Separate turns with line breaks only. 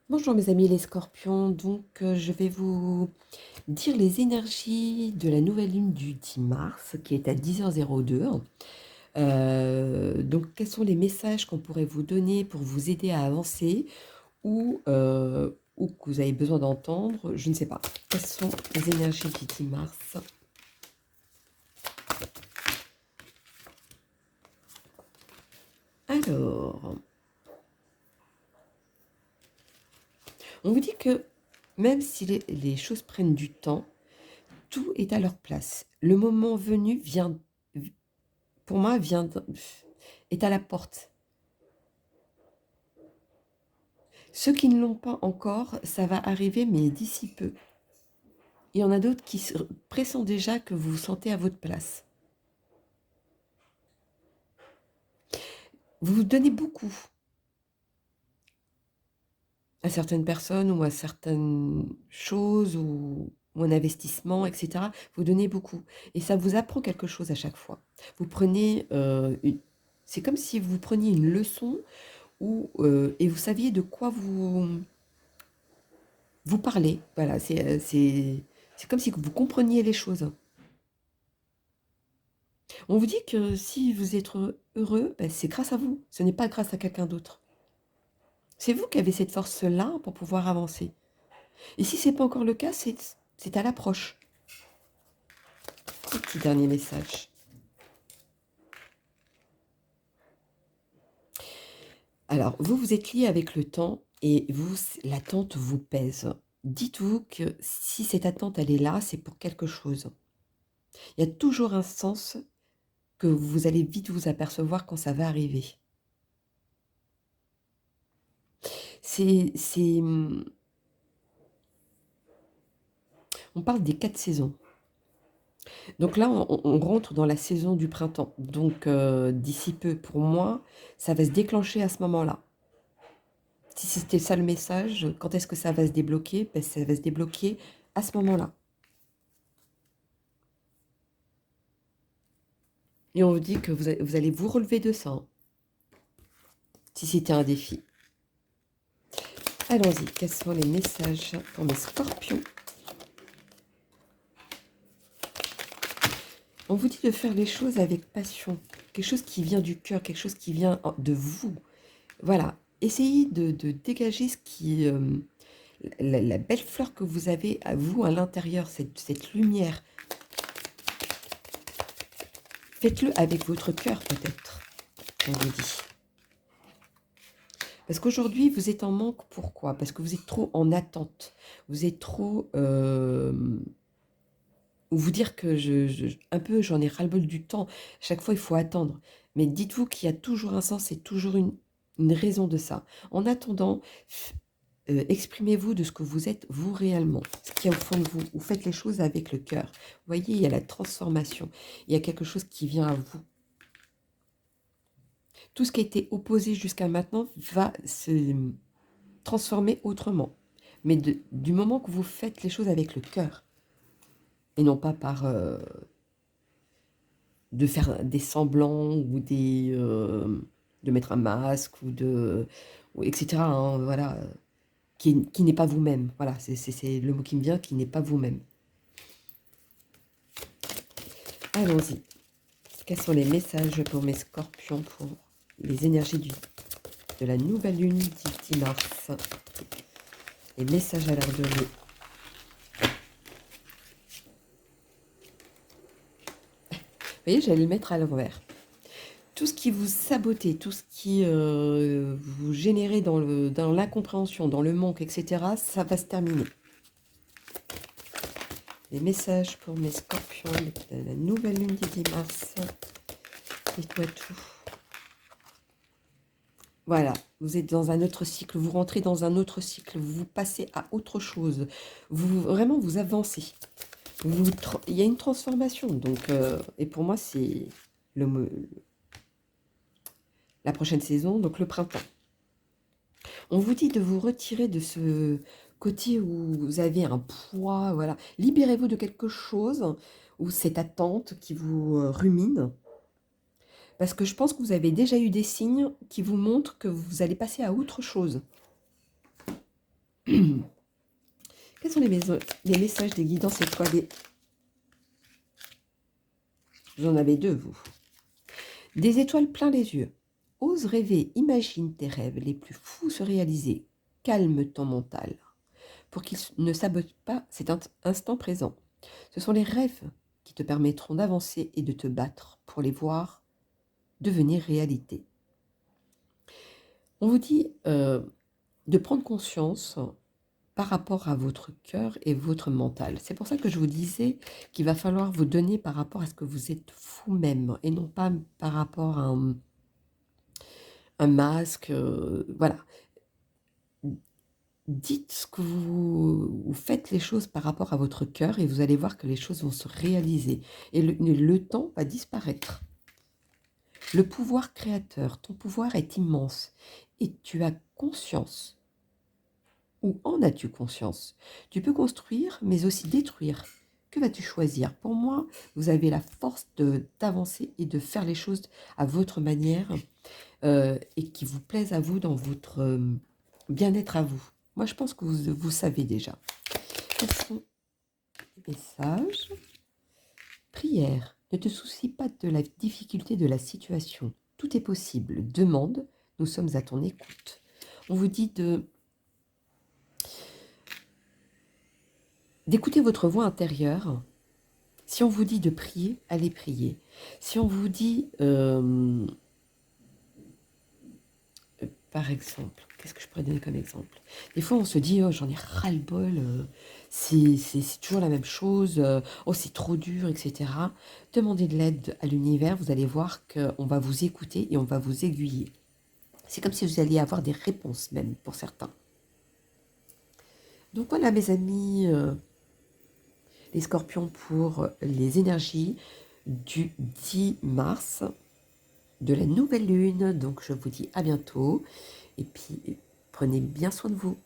Bonjour mes amis les scorpions, je vais vous dire les énergies de la nouvelle lune du 10 mars qui est à 10h02. Donc quels sont les messages qu'on pourrait vous donner pour vous aider à avancer ou que vous avez besoin d'entendre, je ne sais pas. Quelles sont les énergies du 10 mars? Alors, on vous dit que même si les choses prennent du temps, tout est à leur place. Le moment venu vient, pour moi, est à la porte. Ceux qui ne l'ont pas encore, ça va arriver, mais d'ici peu. Il y en a d'autres qui pressentent déjà que vous vous sentez à votre place. Vous vous donnez beaucoup à certaines personnes ou à certaines choses ou un investissement, etc. Vous donnez beaucoup. Et ça vous apprend quelque chose à chaque fois. Vous prenez c'est comme si vous preniez une leçon et vous saviez de quoi vous parlez. Voilà, c'est comme si vous compreniez les choses. On vous dit que si vous êtes heureux, ben, c'est grâce à vous. Ce n'est pas grâce à quelqu'un d'autre. C'est vous qui avez cette force-là pour pouvoir avancer. Et si ce n'est pas encore le cas, c'est à l'approche. Petit dernier message. Alors, vous êtes lié avec le temps et l'attente vous pèse. Dites-vous que si cette attente, elle est là, c'est pour quelque chose. Il y a toujours un sens que vous allez vite vous apercevoir quand ça va arriver. On parle des 4 saisons. Donc là, on rentre dans la saison du printemps. Donc d'ici peu, pour moi, ça va se déclencher à ce moment-là. Si c'était ça le message, quand est-ce que ça va se débloquer? Ben, ça va se débloquer à ce moment-là. Et on vous dit que vous allez vous relever de ça, hein, si c'était un défi. Allons-y, quels sont les messages pour mes scorpions? On vous dit de faire les choses avec passion, quelque chose qui vient du cœur, quelque chose qui vient de vous. Voilà, essayez de dégager la belle fleur que vous avez à vous à l'intérieur, cette lumière. Faites-le avec votre cœur peut-être, on vous dit. Parce qu'aujourd'hui, vous êtes en manque, pourquoi? Parce que vous êtes trop en attente. Vous êtes trop... ou vous dire que un peu, j'en ai ras-le-bol du temps. Chaque fois, il faut attendre. Mais dites-vous qu'il y a toujours un sens et toujours une raison de ça. En attendant, exprimez-vous de ce que vous êtes, vous réellement, ce qu'il y a au fond de vous. Vous faites les choses avec le cœur. Vous voyez, il y a la transformation. Il y a quelque chose qui vient à vous. Tout ce qui a été opposé jusqu'à maintenant va se transformer autrement. Mais du moment que vous faites les choses avec le cœur, et non pas par de faire des semblants ou de mettre un masque etc. hein, voilà, qui n'est pas vous-même. Voilà, c'est le mot qui me vient, qui n'est pas vous-même. Allons-y. Quels sont les messages pour mes scorpions pour les énergies de la nouvelle lune du 10 mars? Les messages à leur donner. Vous voyez, j'allais le mettre à l'envers. Tout ce qui vous sabotait, tout ce qui vous générait dans l'incompréhension, dans le manque, etc., ça va se terminer. Les messages pour mes scorpions, la nouvelle lune du 10 mars. Dites-moi tout. Voilà, vous êtes dans un autre cycle, vous rentrez dans un autre cycle, vous passez à autre chose. Vraiment, vous avancez. Il y a une transformation. Donc, et pour moi, c'est la prochaine saison, donc le printemps. On vous dit de vous retirer de ce côté où vous avez un poids, voilà. Libérez-vous de quelque chose, ou cette attente qui vous rumine. Parce que je pense que vous avez déjà eu des signes qui vous montrent que vous allez passer à autre chose. Quels sont les messages des guidances étoilées? Vous en avez deux, vous. Des étoiles plein les yeux. Ose rêver, imagine tes rêves les plus fous se réaliser. Calme ton mental pour qu'il ne sabote pas cet instant présent. Ce sont les rêves qui te permettront d'avancer et de te battre pour les voir devenir réalité. On vous dit de prendre conscience par rapport à votre cœur et votre mental. C'est pour ça que je vous disais qu'il va falloir vous donner par rapport à ce que vous êtes vous-même et non pas par rapport à un masque. Voilà. Dites ce que vous faites les choses par rapport à votre cœur et vous allez voir que les choses vont se réaliser et le temps va disparaître. Le pouvoir créateur, ton pouvoir est immense et tu as conscience. Ou en as-tu conscience? Tu peux construire mais aussi détruire. Que vas-tu choisir? Pour moi, vous avez la force d'avancer et de faire les choses à votre manière et qui vous plaisent à vous dans votre bien-être à vous. Moi, je pense que vous savez déjà. Quels sont les messages? Prière. Ne te soucie pas de la difficulté de la situation. Tout est possible. Demande. Nous sommes à ton écoute. On vous dit d'écouter votre voix intérieure. Si on vous dit de prier, allez prier. Si on vous dit, par exemple, qu'est-ce que je pourrais donner comme exemple? Des fois, on se dit, oh, j'en ai ras-le-bol, c'est toujours la même chose, oh, c'est trop dur, etc. Demandez de l'aide à l'univers, vous allez voir qu'on va vous écouter et on va vous aiguiller. C'est comme si vous alliez avoir des réponses même pour certains. Donc voilà mes amis, les scorpions pour les énergies du 10 mars, de la nouvelle lune. Donc je vous dis à bientôt et puis prenez bien soin de vous.